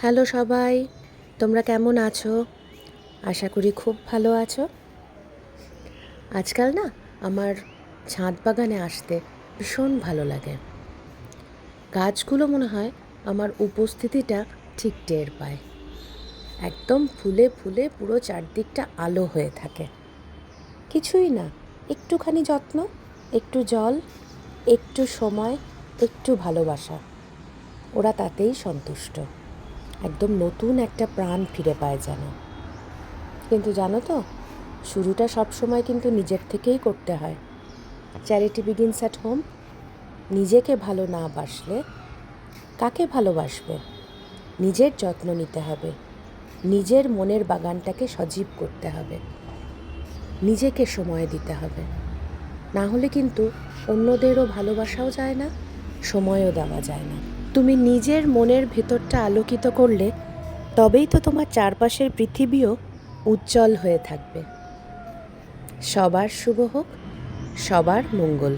Hello সবাই, তোমরা কেমন আছো? আশা করি খুব ভালো আছো। আজকাল না আমার ছাদ বাগানে আসতে ভীষণ ভালো লাগে। গাছগুলো মনে হয় আমার উপস্থিতিটা ঠিক টের পায়। একদম ফুলে ফুলে পুরো চারদিকটা আলো হয়ে থাকে। কিছুই না, একটুখানি যত্ন, একটু জল, একটু সময়, একটু ভালোবাসা, ওরা তাতেই সন্তুষ্ট। একদম নতুন একটা প্রাণ ফিরে পায় যেন। কিন্তু জানো তো, শুরুটা সবসময় কিন্তু নিজের থেকেই করতে হয়। Charity begins at home. নিজেকে ভালো না বাসলে কাকে ভালোবাসবে? নিজের যত্ন নিতে হবে, নিজের মনের বাগানটাকে সজীব করতে হবে, নিজেকে সময় দিতে হবে। না হলে কিন্তু অন্যদেরও ভালোবাসাও যায় না, সময়ও দেওয়া যায় না। তুমি নিজের মনের ভেতরটা আলোকিত করলে তবেই তো তোমার চারপাশের পৃথিবীও উজ্জ্বল হয়ে থাকবে। সবার শুভ হোক, সবার মঙ্গল।